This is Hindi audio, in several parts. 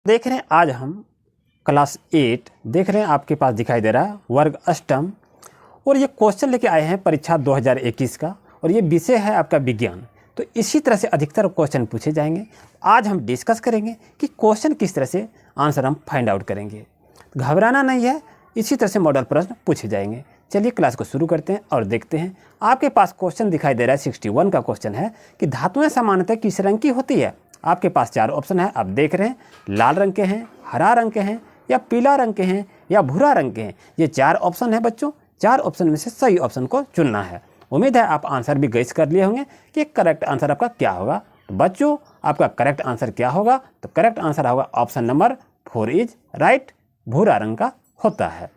देख रहे हैं आज हम क्लास 8 देख रहे हैं, आपके पास दिखाई दे रहा है वर्ग अष्टम, और ये क्वेश्चन लेके आए हैं परीक्षा 2021 का, और ये विषय है आपका विज्ञान। तो इसी तरह से अधिकतर क्वेश्चन पूछे जाएंगे। आज हम डिस्कस करेंगे कि क्वेश्चन किस तरह से आंसर हम फाइंड आउट करेंगे। घबराना नहीं है, इसी तरह से मॉडल प्रश्न पूछे जाएंगे। चलिए क्लास को शुरू करते हैं और देखते हैं। आपके पास क्वेश्चन दिखाई दे रहा है 61 का क्वेश्चन है कि धातुएं सामान्यतः किस रंग की होती है। आपके पास 4 ऑप्शन है, आप देख रहे हैं, लाल रंग के हैं, हरा रंग के हैं, या पीला रंग के हैं, या भूरा रंग के हैं। ये 4 ऑप्शन है बच्चों। 4 ऑप्शन में से सही ऑप्शन को चुनना है। उम्मीद है आप आंसर भी गेस कर लिए होंगे कि करेक्ट आंसर आपका क्या होगा। तो बच्चों आपका करेक्ट आंसर क्या होगा? तो करेक्ट आंसर होगा ऑप्शन नंबर 4 इज राइट, भूरा रंग का होता है।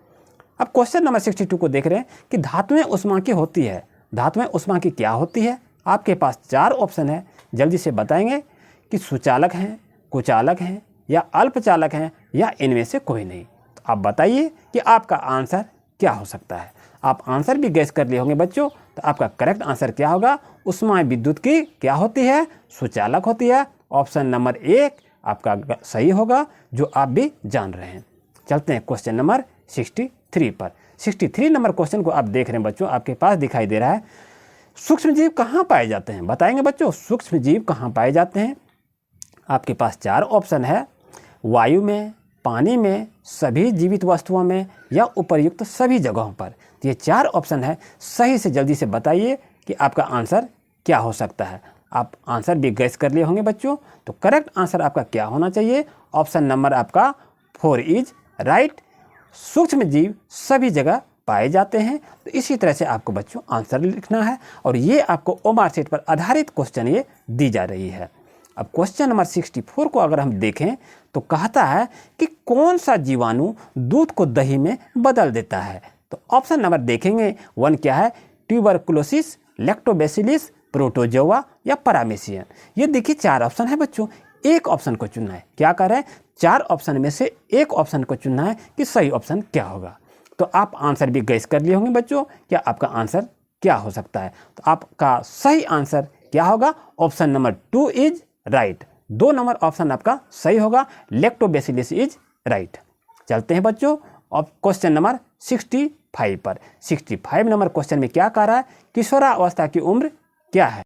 अब क्वेश्चन नंबर 62 को देख रहे हैं कि धातुएं उष्मा की होती है। धातुएं उष्मा की क्या होती है? आपके पास 4 ऑप्शन है, जल्दी से बताएंगे कि सुचालक हैं, कुचालक हैं, या अल्पचालक हैं, या इनमें से कोई नहीं। तो आप बताइए कि आपका आंसर क्या हो सकता है। आप आंसर भी गैस कर लिए होंगे बच्चों। तो आपका करेक्ट आंसर क्या होगा? उष्मा विद्युत की क्या होती है? सुचालक होती है। ऑप्शन नंबर 1 आपका सही होगा, जो आप भी जान रहे हैं। चलते हैं क्वेश्चन नंबर 63 पर। 63 नंबर क्वेश्चन को आप देख रहे हैं बच्चों, आपके पास दिखाई दे रहा है सूक्ष्म जीव कहाँ पाए जाते हैं। बताएंगे बच्चों सूक्ष्म जीव कहाँ पाए जाते हैं। आपके पास 4 ऑप्शन है, वायु में, पानी में, सभी जीवित वस्तुओं में, या उपर्युक्त सभी जगहों पर। ये 4 ऑप्शन है। सही से जल्दी से बताइए कि आपका आंसर क्या हो सकता है। आप आंसर भी गैस कर लिए होंगे बच्चों। तो करेक्ट आंसर आपका क्या होना चाहिए? ऑप्शन नंबर आपका 4 इज राइट, सूक्ष्म जीव सभी जगह पाए जाते हैं। तो इसी तरह से आपको बच्चों आंसर लिखना है, और ये आपको ओमार सेट पर आधारित क्वेश्चन ये दी जा रही है। अब क्वेश्चन नंबर 64 को अगर हम देखें तो कहता है कि कौन सा जीवाणु दूध को दही में बदल देता है। तो ऑप्शन नंबर देखेंगे 1 क्या है? ट्यूबरकुलोसिस, लैक्टोबैसिलस, प्रोटोजोआ, या पैरामीशियन। ये देखिए 4 ऑप्शन है बच्चों, एक ऑप्शन को चुनना है। क्या कर रहे हैं? 4 ऑप्शन में से एक ऑप्शन को चुनना है कि सही ऑप्शन क्या होगा। तो आप आंसर भी गैस कर लिए होंगे बच्चों, क्या आपका आंसर क्या हो सकता है। तो आपका सही आंसर क्या होगा? Option number 2 is right. 2 number option आपका सही होगा, लैक्टोबैसिलस इज राइट। चलते हैं बच्चों अब क्वेश्चन नंबर 65 पर। 65 नंबर क्वेश्चन में क्या कह रहा है? किशोरावस्था की उम्र क्या है।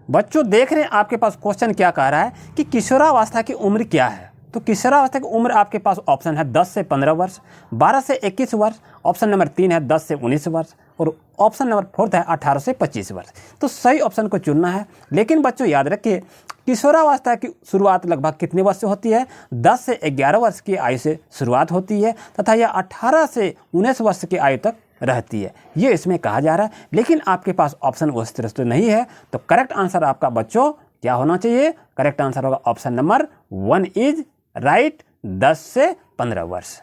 बच्चों देख रहे हैं आपके पास क्वेश्चन क्या कह रहा है कि किशोरावस्था की उम्र क्या है। तो किशोरावस्था की उम्र आपके पास ऑप्शन है 10 से 15 वर्ष, 12 से 21 वर्ष, ऑप्शन नंबर 3 है 10 से 19 वर्ष, और ऑप्शन नंबर 4 है 18 से 25 वर्ष। तो सही ऑप्शन को चुनना है। लेकिन बच्चों याद रखिए किशोरावस्था की शुरुआत लगभग कितने वर्ष से होती है? 10 से 11 वर्ष की आयु से शुरुआत होती है, तथा यह 18 से 19 वर्ष की आयु तक रहती है, ये इसमें कहा जा रहा है। लेकिन आपके पास ऑप्शन उस तरह से नहीं है। तो करेक्ट आंसर आपका बच्चों क्या होना चाहिए? करेक्ट आंसर होगा ऑप्शन नंबर 1 इज राइट, 10 से 15 वर्ष।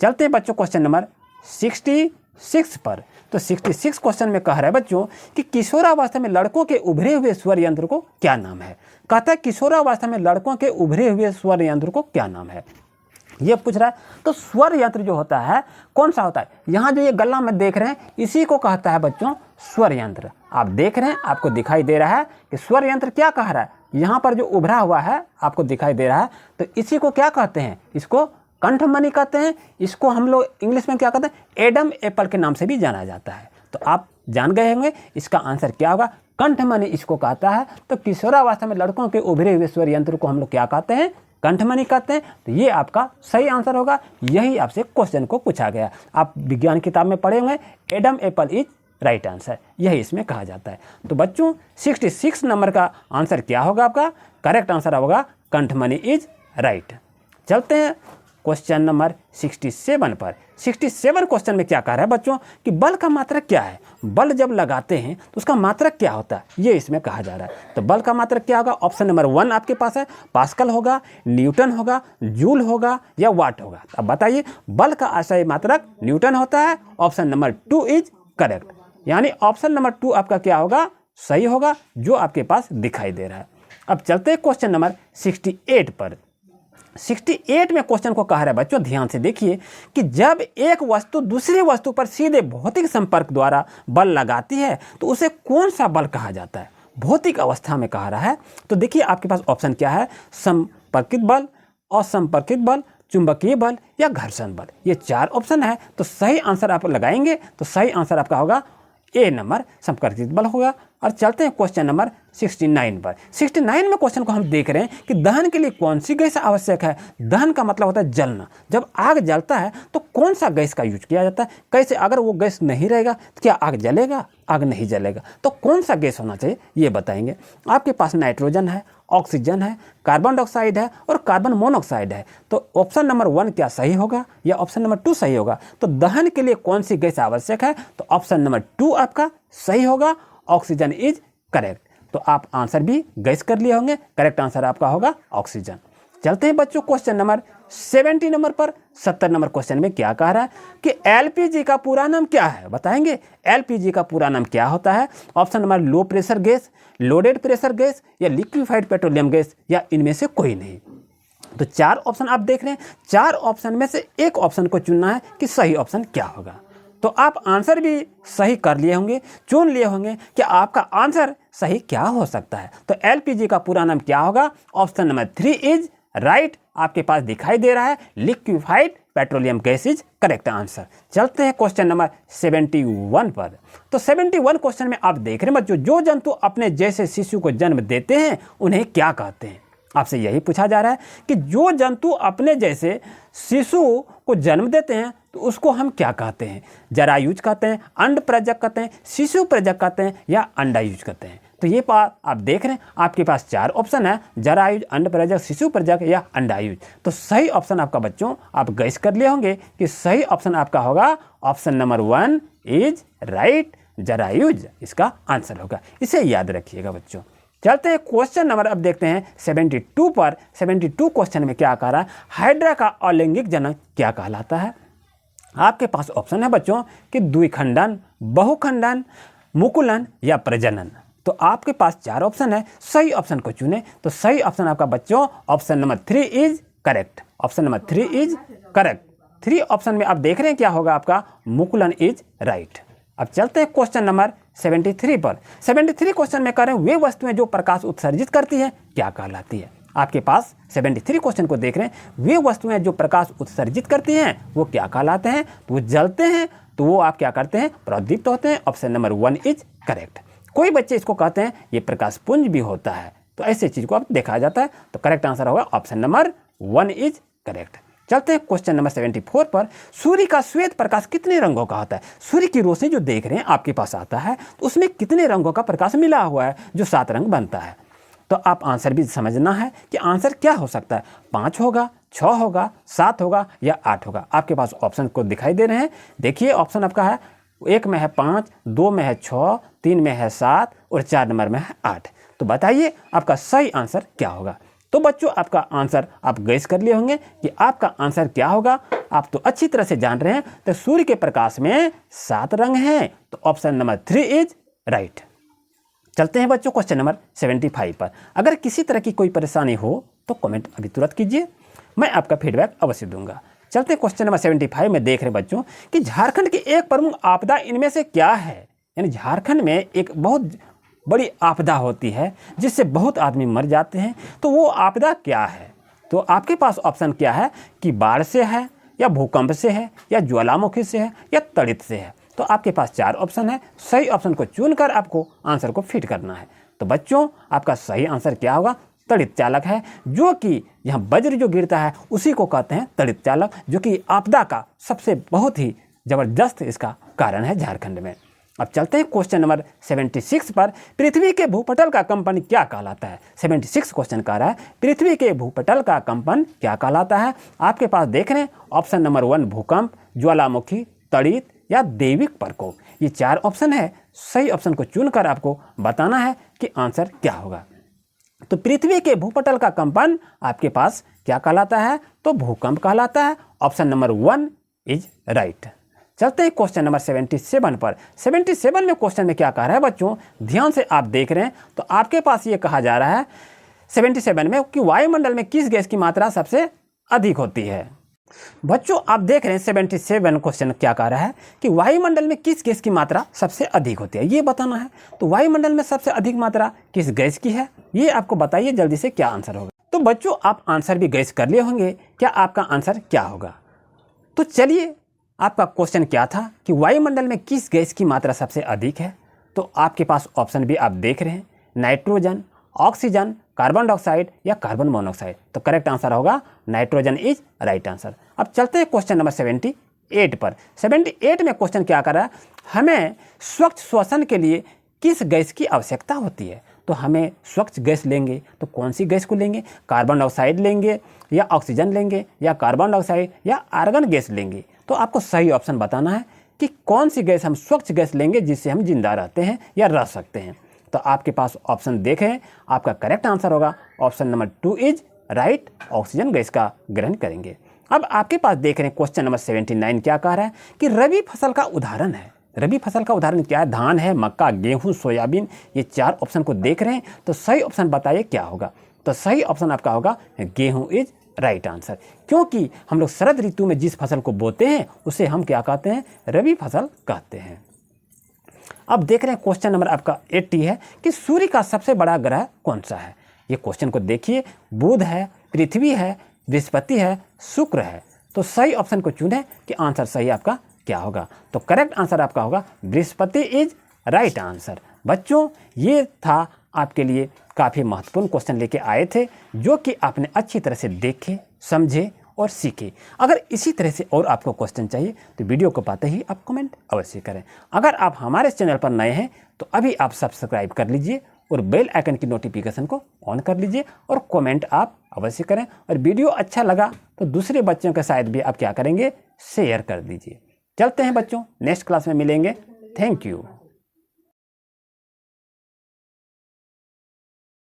चलते हैं बच्चों क्वेश्चन नंबर 66 पर। तो 66 क्वेश्चन में कह रहा है बच्चों कि किशोरावस्था में लड़कों के उभरे हुए स्वर यंत्र को क्या नाम है। कहता है किशोरावस्था में लड़कों के उभरे हुए स्वर यंत्र को क्या नाम है, ये पूछ रहा है। तो स्वर यंत्र जो होता है कौन सा होता है? यहाँ जो ये गला में देख रहे हैं इसी को कहता है बच्चों स्वर यंत्र। आप देख रहे हैं, आपको दिखाई दे रहा है कि स्वर यंत्र क्या कह रहा है। यहाँ पर जो उभरा हुआ है आपको दिखाई दे रहा है, तो इसी को क्या कहते हैं? इसको कंठमणि कहते हैं। इसको हम लोग इंग्लिश में क्या कहते हैं? एडम एप्पल के नाम से भी जाना जाता है। तो आप जान गए होंगे इसका आंसर क्या होगा? कंठमणि इसको कहता है। तो किशोरावस्था में लड़कों के उभरे हुए स्वर यंत्र को हम लोग क्या कहते हैं? कंठमणि कहते हैं। तो ये आपका सही आंसर होगा। यही आपसे क्वेश्चन को पूछा गया। आप विज्ञान किताब में पढ़े होंगे, Adam Apple is right answer, यही इसमें कहा जाता है। तो बच्चों 66 नंबर का आंसर क्या होगा? आपका करेक्ट आंसर होगा कंठमणि इज राइट। चलते हैं क्वेश्चन नंबर 67 पर। 67 क्वेश्चन में क्या कह रहा है बच्चों कि बल का मात्रक क्या है। बल जब लगाते हैं तो उसका मात्रक क्या होता है, ये इसमें कहा जा रहा है। तो बल का मात्रक क्या होगा? ऑप्शन नंबर 1 आपके पास है, पास्कल होगा, न्यूटन होगा, जूल होगा, या वाट होगा। अब बताइए बल का आशय मात्रक न्यूटन होता है। ऑप्शन नंबर 2 इज करेक्ट, यानी ऑप्शन नंबर 2 आपका क्या होगा? सही होगा, जो आपके पास दिखाई दे रहा है। अब चलते हैं क्वेश्चन नंबर 68 पर। 68 में क्वेश्चन को कह रहा है बच्चों, ध्यान से देखिए कि जब एक वस्तु दूसरी वस्तु पर सीधे भौतिक संपर्क द्वारा बल लगाती है तो उसे कौन सा बल कहा जाता है। भौतिक अवस्था में कह रहा है। तो देखिए आपके पास ऑप्शन क्या है? संपर्कित बल, असंपर्कित बल, चुंबकीय बल या घर्षण बल। ये 4 ऑप्शन है। तो सही आंसर आप लगाएंगे तो सही आंसर आपका होगा ए नंबर, संपर्कित बल होगा। और चलते हैं क्वेश्चन नंबर 69 पर। 69 में क्वेश्चन को हम देख रहे हैं कि दहन के लिए कौन सी गैस आवश्यक है। दहन का मतलब होता है जलना। जब आग जलता है तो कौन सा गैस का यूज किया जाता है, कैसे, अगर वो गैस नहीं रहेगा तो क्या आग जलेगा, आग नहीं जलेगा। तो कौन सा गैस होना चाहिए ये बताएंगे। आपके पास नाइट्रोजन है, ऑक्सीजन है, कार्बन डाइऑक्साइड है और कार्बन मोनोऑक्साइड है। तो ऑप्शन नंबर 1 क्या सही होगा या ऑप्शन नंबर 2 सही होगा। तो दहन के लिए कौन सी गैस आवश्यक है, तो ऑप्शन नंबर 2 आपका सही होगा, ऑक्सीजन इज करेक्ट। तो आप आंसर भी गैस कर लिए होंगे, करेक्ट आंसर आपका होगा ऑक्सीजन। चलते हैं बच्चों क्वेश्चन नंबर 70 नंबर पर। 70 नंबर क्वेश्चन में क्या कह रहा है कि एलपीजी का पूरा नाम क्या है, बताएंगे। एलपीजी का पूरा नाम क्या होता है। Option number low pressure gas, loaded pressure gas या लिक्विफाइड पेट्रोलियम गैस या इनमें से कोई नहीं। तो 4 ऑप्शन आप देख रहे हैं, 4 ऑप्शन में से एक ऑप्शन को चुनना है कि सही ऑप्शन क्या होगा। तो आप आंसर भी सही कर लिए होंगे, चुन लिए होंगे कि आपका आंसर सही क्या हो सकता है। तो एलपीजी का पूरा नाम क्या होगा, ऑप्शन नंबर 3 इज राइट। आपके पास दिखाई दे रहा है liquefied petroleum gas is correct answer. चलते हैं क्वेश्चन नंबर 71 पर। तो 71 क्वेश्चन में आप देख रहे हैं बच्चों, जो जंतु अपने जैसे शिशु को जन्म देते हैं उन्हें क्या कहते हैं। आपसे यही पूछा जा रहा है कि जो जंतु अपने जैसे शिशु को जन्म देते हैं तो उसको हम क्या कहते हैं। जरायुज कहते हैं, अंड प्रजक कहते हैं, शिशु प्रजक कहते हैं या अंडायुज कहते हैं। तो ये बात आप देख रहे हैं, आपके पास 4 ऑप्शन है, जरायुज, अंड प्रजक, शिशु प्रजक या अंडायुज। तो सही ऑप्शन आपका बच्चों आप गैस कर लिए होंगे कि सही ऑप्शन आपका होगा ऑप्शन नंबर 1 इज राइट, जरायुज इसका आंसर होगा। इसे याद रखिएगा बच्चों। चलते हैं क्वेश्चन नंबर अब देखते हैं 72 पर। 72 क्वेश्चन में क्या कह रहा है, हाइड्रा का अलैंगिक जनक क्या कहलाता है। आपके पास ऑप्शन है बच्चों कि द्विखंडन, बहुखंडन, मुकुलन या प्रजनन। तो आपके पास 4 ऑप्शन है, सही ऑप्शन को चुने। तो सही ऑप्शन आपका बच्चों option number 3 is correct. Option number 3 is correct. 3 option में आप देख रहे हैं क्या होगा आपका, मुकुलन इज राइट। अब चलते हैं क्वेश्चन नंबर 73 पर। 73 क्वेश्चन में कह रहे हैं वे वस्तुएं जो प्रकाश उत्सर्जित करती हैं क्या कहलाती है। आपके पास 73 क्वेश्चन को देख रहे हैं, वे वस्तुएं जो प्रकाश उत्सर्जित करती हैं वो क्या कहलाते हैं। तो वो जलते हैं तो वो आप क्या करते हैं, प्रदीप्त होते हैं। Option number 1 is correct. कोई बच्चे इसको कहते हैं ये प्रकाश पुंज भी होता है। तो ऐसे चीज को आप देखा जाता है। तो करेक्ट आंसर होगा ऑप्शन नंबर 1 इज करेक्ट। चलते हैं क्वेश्चन नंबर 74 पर। सूर्य का श्वेत प्रकाश कितने रंगों का होता है। सूर्य की रोशनी जो देख रहे हैं आपके पास आता है तो उसमें कितने रंगों का प्रकाश मिला हुआ है, जो 7 रंग बनता है। तो आप आंसर भी समझना है कि आंसर क्या हो सकता है, 5 होगा, 6 होगा, 7 होगा या 8 होगा। आपके पास ऑप्शन को दिखाई दे रहे हैं। देखिए ऑप्शन आपका है, 1 में है 5, 2 में है 6, 3 में है 7 और 4 नंबर में है 8। तो बताइए आपका सही आंसर क्या होगा। तो बच्चों आपका आंसर आप गैस कर लिए होंगे कि आपका आंसर क्या होगा। आप तो अच्छी तरह से जान रहे हैं। तो सूर्य के प्रकाश में 7 रंग हैं। तो ऑप्शन नंबर 3 इज राइट। चलते हैं बच्चों क्वेश्चन नंबर 75 पर। अगर किसी तरह की कोई परेशानी हो तो कमेंट अभी तुरंत कीजिए, मैं आपका फीडबैक अवश्य दूंगा। चलते हैं क्वेश्चन नंबर 75 में देख रहे हैं बच्चों कि झारखंड की एक प्रमुख आपदा इनमें से क्या है। यानी झारखंड में एक बहुत बड़ी आपदा होती है जिससे बहुत आदमी मर जाते हैं। तो वो आपदा क्या है। तो आपके पास ऑप्शन क्या है कि बाढ़ से है या भूकंप से है या ज्वालामुखी से है या तड़ित से है। तो आपके पास 4 ऑप्शन है, सही ऑप्शन को चुनकर आपको आंसर को फिट करना है। तो बच्चों आपका सही आंसर क्या होगा, तड़ित चालक है, जो कि यहाँ वज्र जो गिरता है उसी को कहते हैं तड़ित चालक, जो कि आपदा का सबसे बहुत ही जबरदस्त इसका कारण है झारखंड में। अब चलते हैं क्वेश्चन नंबर 76 पर। पृथ्वी के भूपटल का कंपन क्या कहलाता है। 76 क्वेश्चन कह रहा है पृथ्वी के भूपटल का कंपन क्या कहलाता है। आपके पास देख रहे हैं ऑप्शन नंबर 1 भूकंप, ज्वालामुखी, तड़ित या दैविक प्रकोप। ये 4 ऑप्शन है, सही ऑप्शन को चुनकर आपको बताना है कि आंसर क्या होगा। तो पृथ्वी के भूपटल का कंपन आपके पास क्या कहलाता है, तो भूकंप कहलाता है। Option number 1 is right. चलते हैं क्वेश्चन नंबर 77 पर। 77 में क्वेश्चन में क्या कह रहा है बच्चों, ध्यान से आप देख रहे हैं। तो आपके पास ये कहा जा रहा है 77 में कि वायुमंडल में किस गैस की मात्रा सबसे अधिक होती है। बच्चों आप देख रहे हैं 77 क्वेश्चन क्या कह रहा है कि वायुमंडल में किस गैस की मात्रा सबसे अधिक होती है, ये बताना है। तो वायुमंडल में सबसे अधिक मात्रा किस गैस की है, ये आपको बताइए जल्दी से क्या आंसर होगा। तो बच्चों आप आंसर भी गैस कर लिए होंगे, क्या आपका आंसर क्या होगा। तो चलिए, आपका क्वेश्चन क्या था कि वायुमंडल में किस गैस की मात्रा सबसे अधिक है। तो आपके पास ऑप्शन भी आप देख रहे हैं, नाइट्रोजन, ऑक्सीजन, कार्बन डाइऑक्साइड या कार्बन मोनोऑक्साइड। तो करेक्ट आंसर होगा नाइट्रोजन इज राइट आंसर। अब चलते हैं क्वेश्चन नंबर 78 पर। 78 में क्वेश्चन क्या कर रहा है, हमें स्वच्छ श्वसन के लिए किस गैस की आवश्यकता होती है। तो हमें स्वच्छ गैस लेंगे तो कौन सी गैस को लेंगे, कार्बन डाइऑक्साइड लेंगे या ऑक्सीजन लेंगे या कार्बन डाइऑक्साइड या आर्गन गैस लेंगे। तो आपको सही ऑप्शन बताना है कि कौन सी गैस हम स्वच्छ गैस लेंगे जिससे हम जिंदा रहते हैं या रह सकते हैं। तो आपके पास ऑप्शन देखें, आपका करेक्ट आंसर होगा option number 2 is right, oxygen gas का ग्रहण करेंगे। अब आपके पास देख रहे हैं क्वेश्चन नंबर 79 क्या कह रहा है कि रबी फसल का उदाहरण है। रबी फसल का उदाहरण क्या है, धान है, मक्का, गेहूं, सोयाबीन। ये 4 ऑप्शन को देख रहे हैं, तो सही ऑप्शन बताइए क्या होगा। तो सही ऑप्शन आपका होगा गेहूं इज राइट आंसर, क्योंकि हम लोग शरद ऋतु में जिस फसल को बोते हैं उसे हम क्या कहते हैं, रबी फसल कहते हैं। अब देख रहे हैं क्वेश्चन नंबर आपका 80 है कि सूर्य का सबसे बड़ा ग्रह कौन सा है। ये क्वेश्चन को देखिए, बुध है, पृथ्वी है, बृहस्पति है, शुक्र है। तो सही ऑप्शन को चुने कि आंसर सही आपका क्या होगा। तो करेक्ट आंसर आपका होगा बृहस्पति इज राइट आंसर। बच्चों, ये था आपके लिए काफ़ी महत्वपूर्ण क्वेश्चन लेके आए थे, जो कि आपने अच्छी तरह से देखे, समझे और सीखे। अगर इसी तरह से और आपको क्वेश्चन चाहिए तो वीडियो को पाते ही आप कमेंट अवश्य करें। अगर आप हमारे चैनल पर नए हैं तो अभी आप सब्सक्राइब कर लीजिए और बेल आइकन की नोटिफिकेशन को ऑन कर लीजिए और कमेंट आप अवश्य करें। और वीडियो अच्छा लगा तो दूसरे बच्चों के साथ भी आप क्या करेंगे, शेयर कर दीजिए। चलते हैं बच्चों, नेक्स्ट क्लास में मिलेंगे। Thank you.